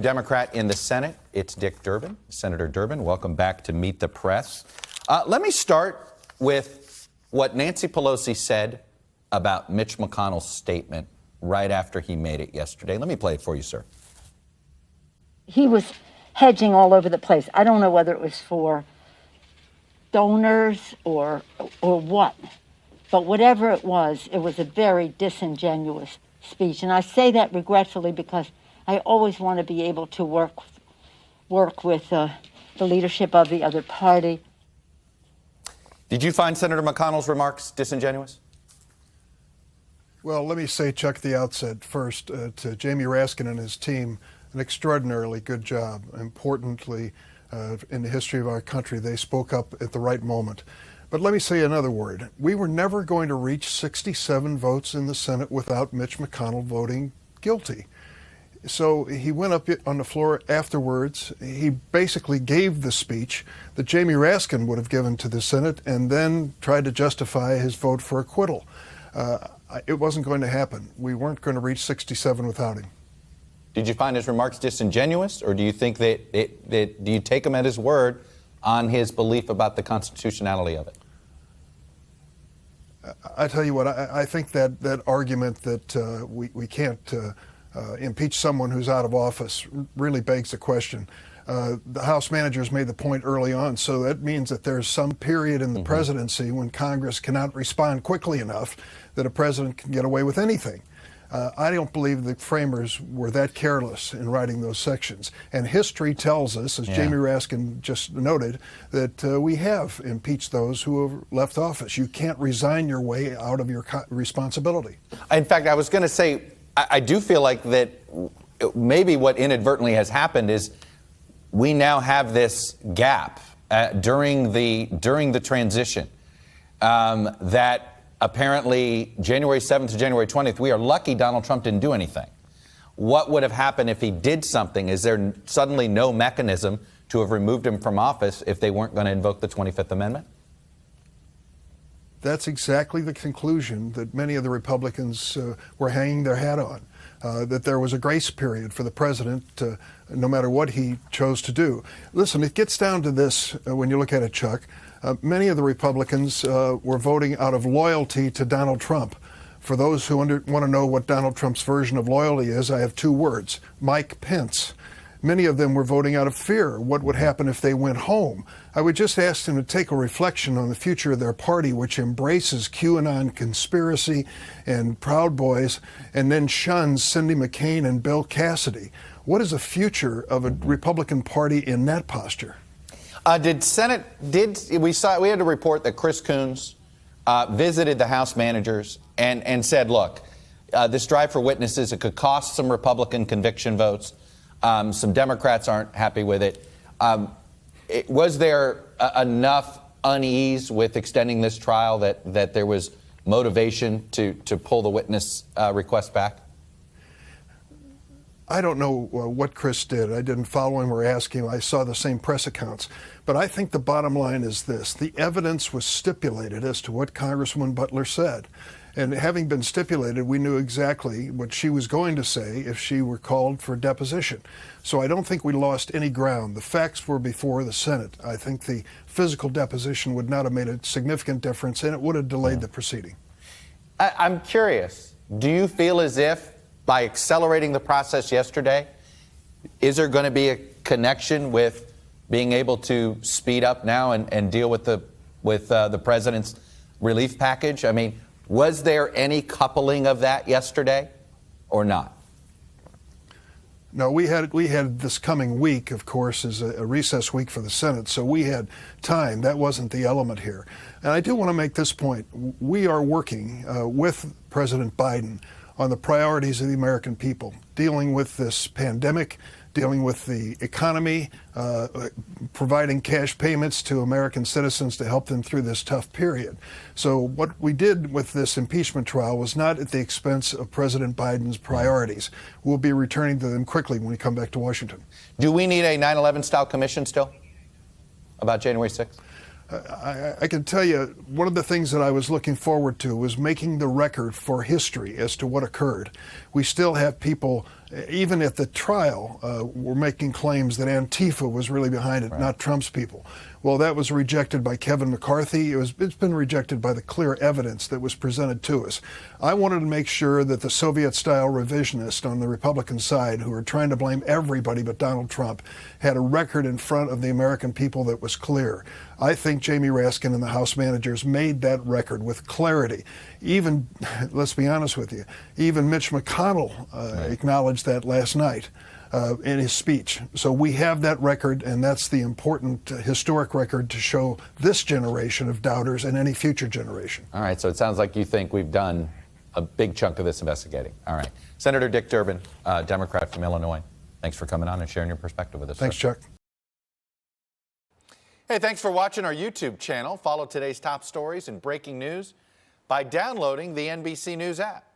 Democrat in the Senate, it's Dick Durbin. Senator Durbin, welcome back to Meet the Press. Let me start with what Nancy Pelosi said about Mitch McConnell's statement right after he made it yesterday. Let me play it for you, sir. He was hedging all over the place. I don't know whether it was for donors or what, but whatever it was a very disingenuous speech. And I say that regretfully because I always want to be able to work with the leadership of the other party. Did you find Senator McConnell's remarks disingenuous? Well, let me say, Chuck, at the outset first, to Jamie Raskin and his team, an extraordinarily good job. Importantly, in the history of our country, they spoke up at the right moment. But let me say another word. We were never going to reach 67 votes in the Senate without Mitch McConnell voting guilty. So he went up on the floor afterwards. He basically gave the speech that Jamie Raskin would have given to the Senate and then tried to justify his vote for acquittal. It wasn't going to happen. We weren't going to reach 67 without him. Did you find his remarks disingenuous, or do you think that do you take him at his word on his belief about the constitutionality of it? I tell you what, I think that argument that we can't impeach someone who's out of office really begs the question. The House managers made the point early on, so that means that there's some period in the presidency when Congress cannot respond quickly enough that a president can get away with anything. I don't believe the framers were that careless in writing those sections. And history tells us, as Jamie Raskin just noted, that we have impeached those who have left office. You can't resign your way out of your responsibility. In fact, I was going to say, I do feel like that maybe what inadvertently has happened is we now have this gap during the transition that apparently January 7th to January 20th, we are lucky Donald Trump didn't do anything. What would have happened if he did something? Is there suddenly no mechanism to have removed him from office if they weren't going to invoke the 25th Amendment? That's exactly the conclusion that many of the Republicans were hanging their hat on, that there was a grace period for the president no matter what he chose to do. Listen, it gets down to this when you look at it, Chuck. Many of the Republicans were voting out of loyalty to Donald Trump. For those who want to know what Donald Trump's version of loyalty is, I have two words: Mike Pence. Many of them were voting out of fear. What would happen if they went home? I would just ask them to take a reflection on the future of their party, which embraces QAnon conspiracy and Proud Boys, and then shuns Cindy McCain and Bill Cassidy. What is the future of a Republican Party in that posture? We had a report that Chris Coons visited the House managers and said, look, this drive for witnesses, it could cost some Republican conviction votes. Some Democrats aren't happy with it. Was there enough unease with extending this trial that there was motivation to pull the witness request back? I don't know what Chris did. I didn't follow him or ask him. I saw the same press accounts. But I think the bottom line is this. The evidence was stipulated as to what Congresswoman Butler said. And having been stipulated, we knew exactly what she was going to say if she were called for deposition. So I don't think we lost any ground. The facts were before the Senate. I think the physical deposition would not have made a significant difference, and it would have delayed the proceeding. I'm curious. Do you feel as if by accelerating the process yesterday, is there going to be a connection with being able to speed up now and deal with the president's relief package? I mean, was there any coupling of that yesterday or not? No, we had this coming week, of course, is a recess week for the Senate, so we had time. That wasn't the element here. And I do want to make this point. We are working with President Biden on the priorities of the American people, dealing with this pandemic, dealing with the economy, providing cash payments to American citizens to help them through this tough period. So what we did with this impeachment trial was not at the expense of President Biden's priorities. We'll be returning to them quickly when we come back to Washington. Do we need a 9/11 style commission still about January 6th? I can tell you one of the things that I was looking forward to was making the record for history as to what occurred. We still have people even at the trial, were making claims that Antifa was really behind it, not Trump's people. Well, that was rejected by Kevin McCarthy. It's been rejected by the clear evidence that was presented to us. I wanted to make sure that the Soviet-style revisionists on the Republican side, who are trying to blame everybody but Donald Trump, had a record in front of the American people that was clear. I think Jamie Raskin and the House managers made that record with clarity. Even, let's be honest with you, even Mitch McConnell acknowledged that last night in his speech. So we have that record, and that's the important historic record to show this generation of doubters and any future generation. All right, so it sounds like you think we've done a big chunk of this investigating. All right. Senator Dick Durbin, Democrat from Illinois, thanks for coming on and sharing your perspective with us. Thanks, sir. Chuck. Hey, thanks for watching our YouTube channel. Follow today's top stories and breaking news by downloading the NBC News app.